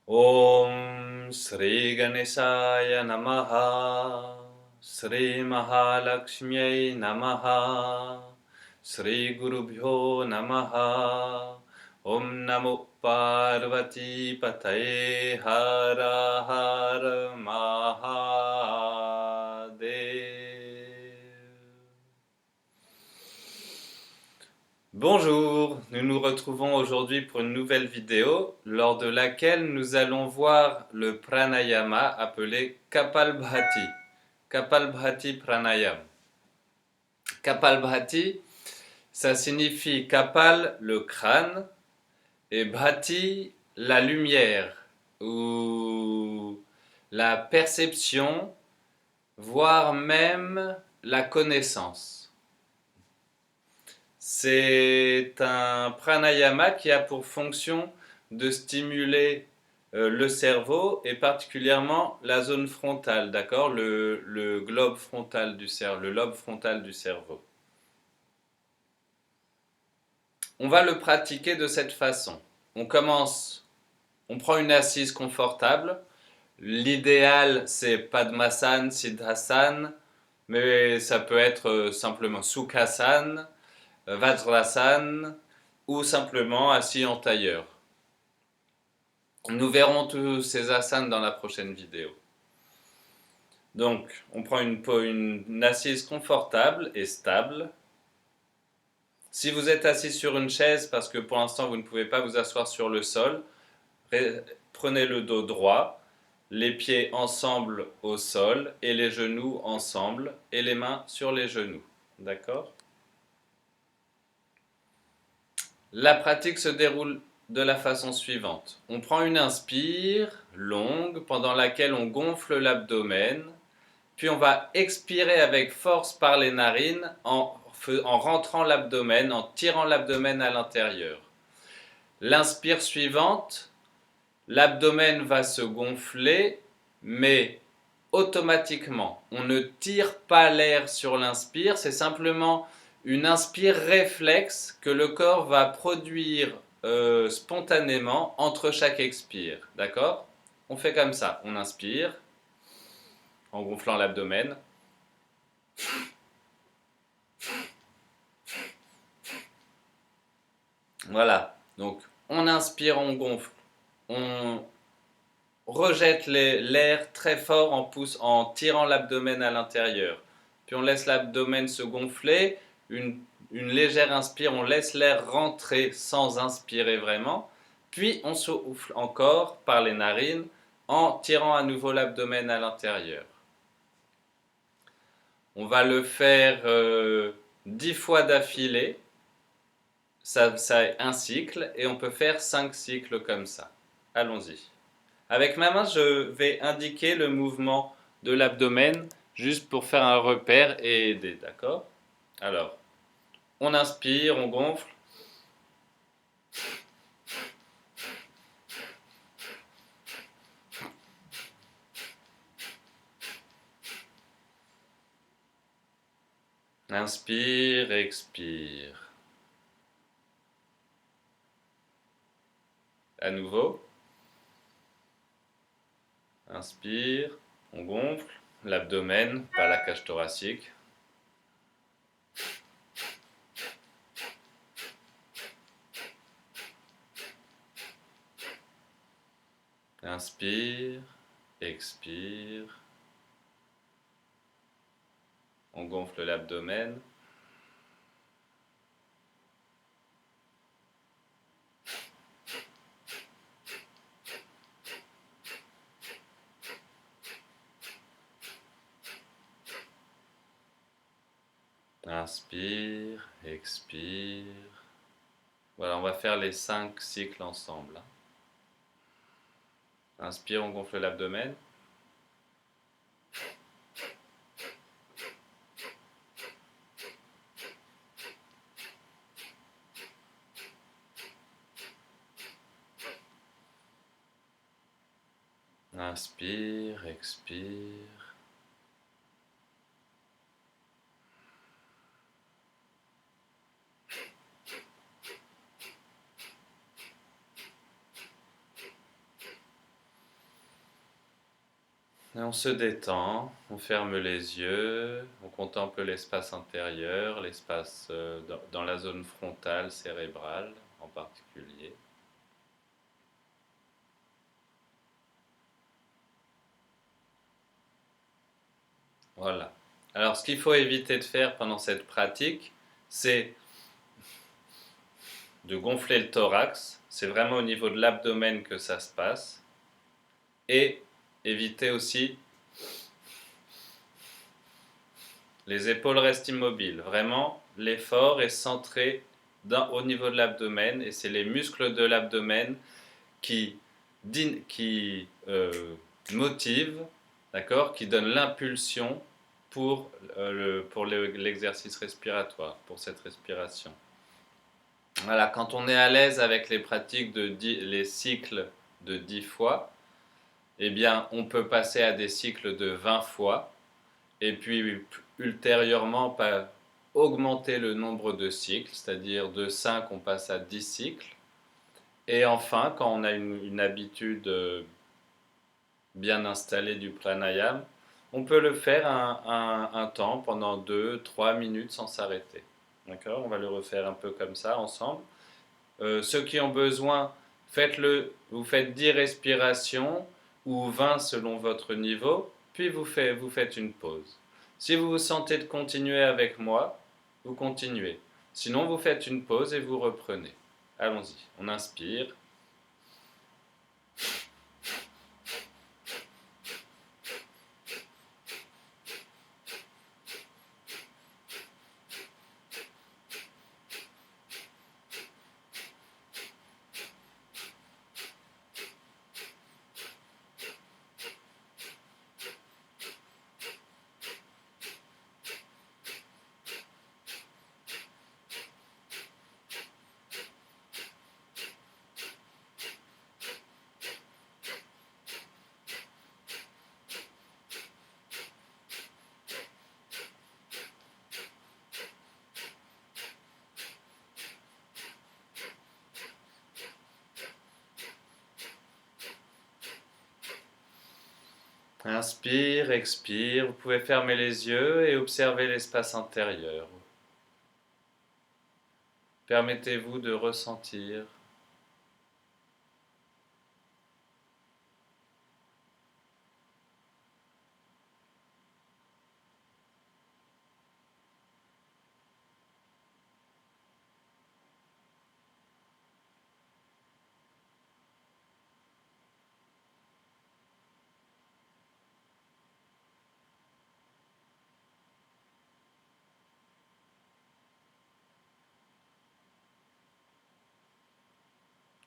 Om Sri Ganesaya Namaha Sri Mahalakshmyai Namaha Sri Gurubhyo Namaha Om Namo Parvati Pataye Hara Hara Mahadev. Bonjour, nous nous retrouvons aujourd'hui pour une nouvelle vidéo lors de laquelle nous allons voir le pranayama appelé Kapalbhati. Kapalbhati Pranayam. Kapalbhati, ça signifie Kapal, le crâne, et Bhati, la lumière, ou la perception, voire même la connaissance. C'est un pranayama qui a pour fonction de stimuler le cerveau et particulièrement la zone frontale, d'accord, le globe frontal du cerveau, le lobe frontal du cerveau. On va le pratiquer de cette façon. On commence, on prend une assise confortable. L'idéal c'est Padmasana, Siddhasana, mais ça peut être simplement Sukhasana, Vajrasana ou simplement assis en tailleur. Nous verrons tous ces asanas dans la prochaine vidéo. Donc, on prend une assise confortable et stable. Si vous êtes assis sur une chaise, parce que pour l'instant vous ne pouvez pas vous asseoir sur le sol, prenez le dos droit, les pieds ensemble au sol et les genoux ensemble et les mains sur les genoux. D'accord ? La pratique se déroule de la façon suivante. On prend une inspire longue pendant laquelle on gonfle l'abdomen, puis on va expirer avec force par les narines en rentrant l'abdomen, en tirant l'abdomen à l'intérieur. L'inspire suivante, l'abdomen va se gonfler, mais automatiquement. On ne tire pas l'air sur l'inspire, c'est simplement une inspire réflexe que le corps va produire spontanément entre chaque expire. D'accord ? On fait comme ça. On inspire en gonflant l'abdomen. Voilà. Donc on inspire, on gonfle. On rejette l'air très fort en tirant l'abdomen à l'intérieur. Puis on laisse l'abdomen se gonfler. Une légère inspire, on laisse l'air rentrer sans inspirer vraiment. Puis on souffle encore par les narines en tirant à nouveau l'abdomen à l'intérieur. On va le faire 10 fois d'affilée. Ça un cycle et on peut faire 5 cycles comme ça. Allons-y. Avec ma main, je vais indiquer le mouvement de l'abdomen juste pour faire un repère et aider, d'accord ? Alors, on inspire, on gonfle. Inspire, expire. À nouveau. Inspire, on gonfle l'abdomen, pas la cage thoracique. Inspire, expire. On gonfle l'abdomen. Inspire, expire. Voilà, on va faire les 5 cycles ensemble. Inspire, on gonfle l'abdomen. Inspire, expire. Et on se détend, on ferme les yeux, on contemple l'espace intérieur, l'espace dans la zone frontale, cérébrale en particulier. Voilà. Alors, ce qu'il faut éviter de faire pendant cette pratique, c'est de gonfler le thorax. C'est vraiment au niveau de l'abdomen que ça se passe. Et éviter aussi les épaules restent immobiles. Vraiment, l'effort est centré au niveau de l'abdomen et c'est les muscles de l'abdomen qui, qui motivent, d'accord, qui donnent l'impulsion pour l'exercice respiratoire, pour cette respiration. Voilà, quand on est à l'aise avec les pratiques les cycles de 10 fois, eh bien, on peut passer à des cycles de 20 fois et puis ultérieurement augmenter le nombre de cycles, c'est-à-dire de 5 on passe à 10 cycles. Et enfin, quand on a une habitude bien installée du pranayama, on peut le faire un temps pendant 2-3 minutes sans s'arrêter. D'accord? On va le refaire un peu comme ça ensemble. Ceux qui ont besoin, faites-le, vous faites 10 respirations ou 20 selon votre niveau, puis vous faites une pause. Si vous vous sentez de continuer avec moi, vous continuez. Sinon, vous faites une pause et vous reprenez. Allons-y. On inspire. Inspire, expire. Vous pouvez fermer les yeux et observer l'espace intérieur. Permettez-vous de ressentir.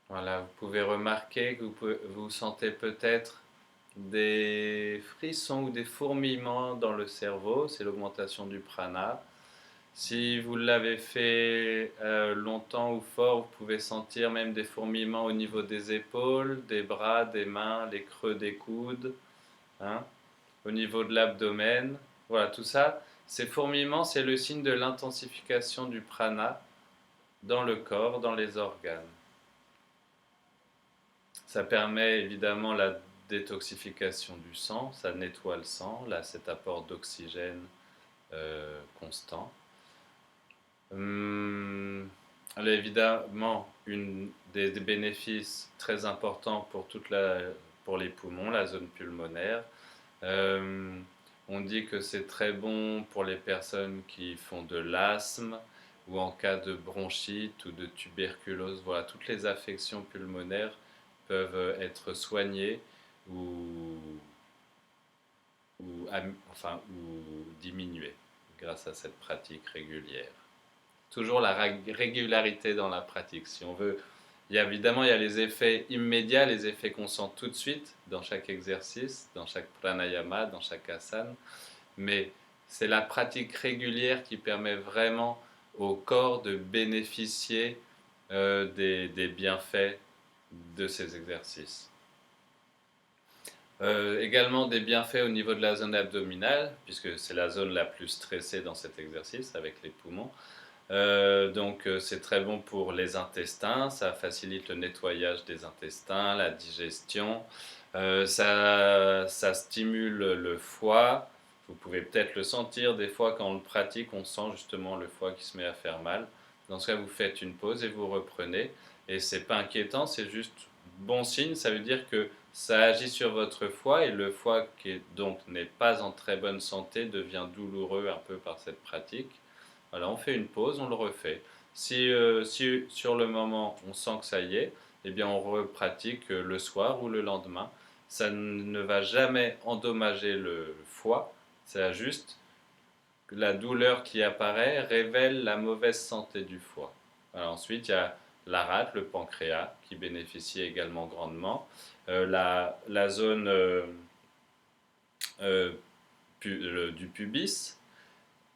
Voilà, vous pouvez remarquer que vous sentez peut-être des frissons ou des fourmillements dans le cerveau, c'est l'augmentation du prana. Si vous l'avez fait longtemps ou fort, vous pouvez sentir même des fourmillements au niveau des épaules, des bras, des mains, les creux des coudes, hein, au niveau de l'abdomen. Voilà, tout ça, ces fourmillements, c'est le signe de l'intensification du prana dans le corps, dans les organes. Ça permet évidemment la détoxification du sang, ça nettoie le sang, là cet apport d'oxygène constant. Alors évidemment, des bénéfices très importants pour les poumons, la zone pulmonaire. Euh, on dit que c'est très bon pour les personnes qui font de l'asthme ou en cas de bronchite ou de tuberculose. Voilà, toutes les affections pulmonaires peuvent être soignées ou, ou diminuées grâce à cette pratique régulière. Toujours la régularité dans la pratique. Si on veut, évidemment, il y a les effets immédiats, les effets qu'on sent tout de suite dans chaque exercice, dans chaque pranayama, dans chaque asana, mais c'est la pratique régulière qui permet vraiment au corps de bénéficier des bienfaits de ces exercices. Également des bienfaits au niveau de la zone abdominale, puisque c'est la zone la plus stressée dans cet exercice avec les poumons. Donc c'est très bon pour les intestins, ça facilite le nettoyage des intestins, la digestion, ça stimule le foie. Vous pouvez peut-être le sentir des fois quand on le pratique, on sent justement le foie qui se met à faire mal. Dans ce cas, vous faites une pause et vous reprenez. Et c'est pas inquiétant, c'est juste bon signe. Ça veut dire que ça agit sur votre foie et le foie qui donc n'est pas en très bonne santé devient douloureux un peu par cette pratique. Voilà, on fait une pause, on le refait. Si sur le moment on sent que ça y est, eh bien on repratique le soir ou le lendemain. Ça ne va jamais endommager le foie, c'est juste que la douleur qui apparaît révèle la mauvaise santé du foie. Alors ensuite, il y a la rate, le pancréas, qui bénéficie également grandement. La zone euh, du pubis,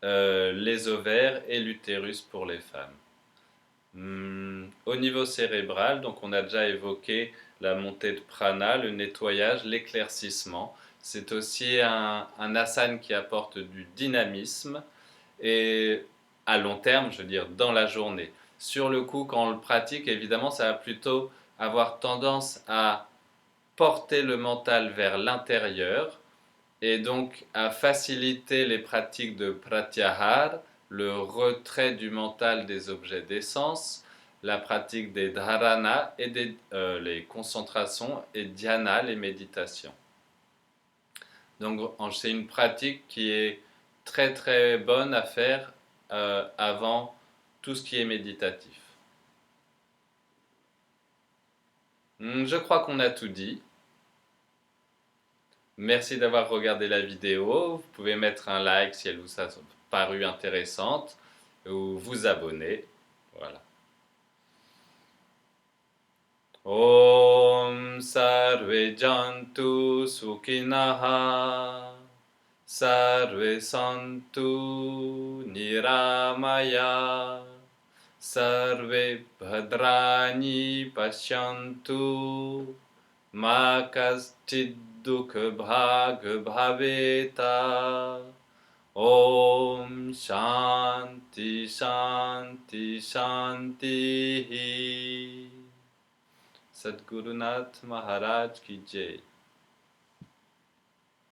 les ovaires et l'utérus pour les femmes. Au niveau cérébral, donc on a déjà évoqué la montée de prana, le nettoyage, l'éclaircissement. C'est aussi un asana qui apporte du dynamisme et à long terme, je veux dire, dans la journée. Sur le coup, quand on le pratique, évidemment, ça va plutôt avoir tendance à porter le mental vers l'intérieur et donc à faciliter les pratiques de pratyahara, le retrait du mental des objets d'essence, la pratique des dharana et les concentrations et dhyana, les méditations. Donc c'est une pratique qui est très très bonne à faire avant tout ce qui est méditatif. Je crois qu'on a tout dit. Merci d'avoir regardé la vidéo. Vous pouvez mettre un like si elle vous a paru intéressante ou vous abonner. Voilà. Om Sarve Jantu Sukhinaha Sarve Santu Niramaya Sarve Bhadrani Pashyantu Ma Kaschid Dukha Bhag Bhaveta Om Shanti Shanti Shanti Sadgurunath Maharaj Ki Jai.